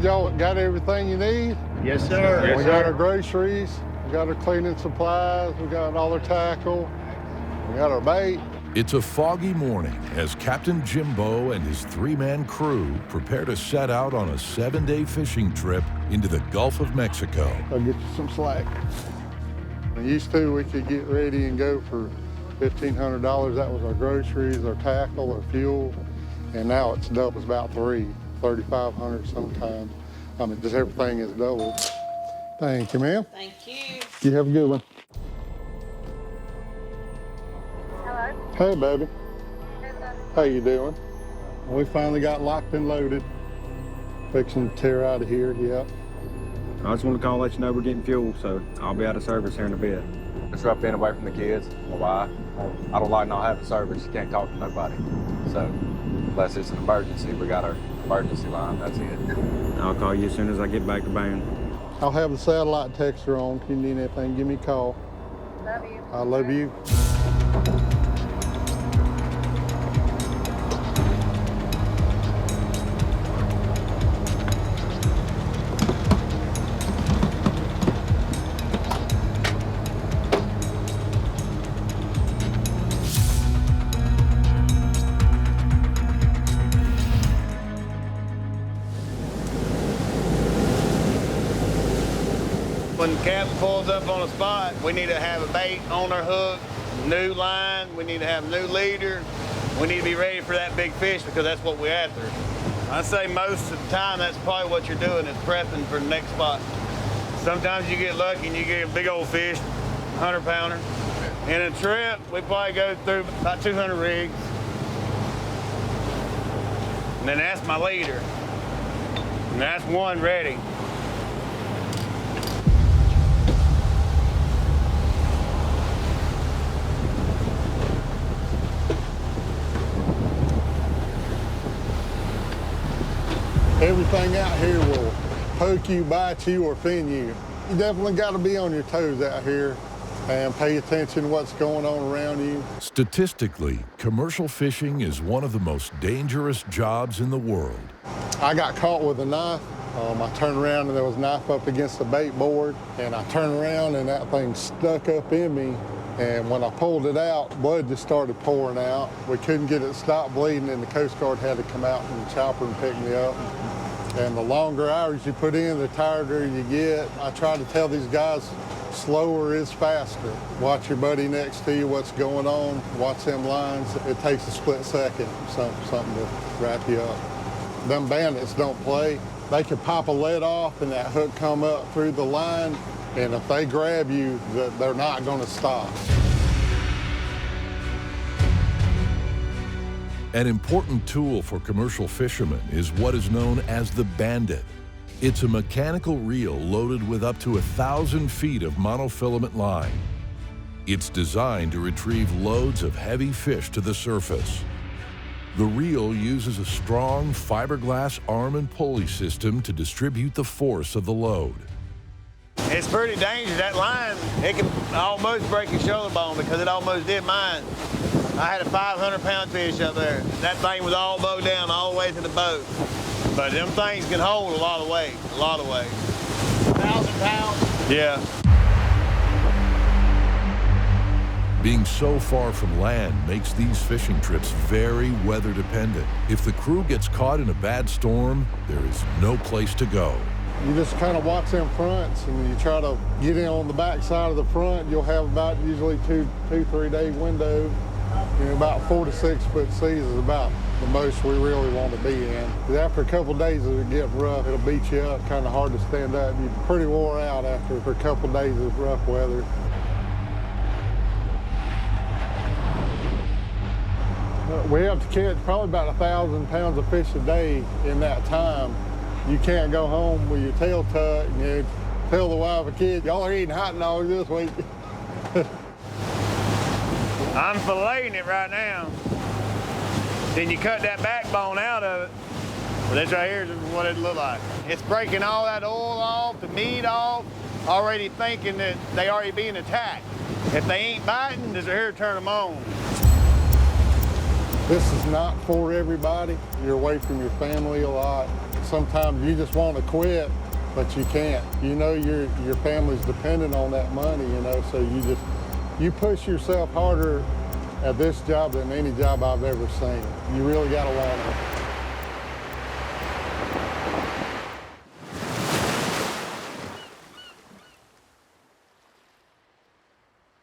y'all got everything you need? Yes, sir. We got our groceries, we got our cleaning supplies, we got all our tackle, we got our bait. It's a foggy morning as Captain Jimbo and his three-man crew prepare to set out on a 7-day fishing trip into the Gulf of Mexico. I'll get you some slack. Used to, we could get ready and go for $1,500. That was our groceries, our tackle, our fuel. And now it's double, it's about $3,500 sometimes. I mean, just everything is doubled. Thank you, ma'am. Thank you. You have a good one. Hello. Hey, baby. How you doing? We finally got locked and loaded. Fixing to tear out of here, yeah. I just want to call and let you know we're getting fuel, so I'll be out of service here in a bit. It's rough being away from the kids. Why? I don't like not having service. You can't talk to nobody. So, unless it's an emergency, we got our emergency line. That's it. I'll call you as soon as I get back to Boone. I'll have the satellite texter on. If you need anything, give me a call. Love you. I love you. When the captain pulls up on a spot, we need to have a bait on our hook, new line, we need to have a new leader. We need to be ready for that big fish because that's what we're after. I say most of the time that's probably what you're doing is prepping for the next spot. Sometimes you get lucky and you get a big old fish, 100-pounder. In a trip, we probably go through about 200 rigs. And then that's my leader. And that's one ready. Everything out here will poke you, bite you, or fin you. You definitely got to be on your toes out here and pay attention to what's going on around you. Statistically, commercial fishing is one of the most dangerous jobs in the world. I got caught with a knife. I turned around and there was a knife up against the bait board, and I turned around and that thing stuck up in me. And when I pulled it out, blood just started pouring out. We couldn't get it to stop bleeding, and the Coast Guard had to come out from the chopper and pick me up. And the longer hours you put in, the tireder you get. I try to tell these guys, slower is faster. Watch your buddy next to you, what's going on, watch them lines. It takes a split second, something to wrap you up. Them bandits don't play. They could pop a lead off and that hook come up through the line, and if they grab you, they're not going to stop. An important tool for commercial fishermen is what is known as the bandit. It's a mechanical reel loaded with up to 1,000 feet of monofilament line. It's designed to retrieve loads of heavy fish to the surface. The reel uses a strong fiberglass arm and pulley system to distribute the force of the load. It's pretty dangerous. That line, it can almost break your shoulder bone because it almost did mine. I had a 500-pound fish up there. That thing was all bowed down all the way to the boat. But them things can hold a lot of weight, a lot of weight. 1,000 pounds? Yeah. Being so far from land makes these fishing trips very weather dependent. If the crew gets caught in a bad storm, there is no place to go. You just kind of watch them fronts and you try to get in on the back side of the front. You'll have about usually 2-3 day window. You know, about 4 to 6 foot seas is about the most we really want to be in. After a couple of days of it getting rough, it'll beat you up, kind of hard to stand up. You're pretty wore out after a couple of days of rough weather. We have to catch probably about 1,000 pounds of fish a day in that time. You can't go home with your tail tucked and you tell the wife and kids, y'all are eating hot dogs this week. I'm filleting it right now. Then you cut that backbone out of it. Well, this right here is what it look like. It's breaking all that oil off, the meat off, already thinking that they already being attacked. If they ain't biting, this right here turn them on. This is not for everybody. You're away from your family a lot. sometimes you just want to quit, but you can't. You know your family's dependent on that money, you know, so you push yourself harder at this job than any job I've ever seen. You really got to want it.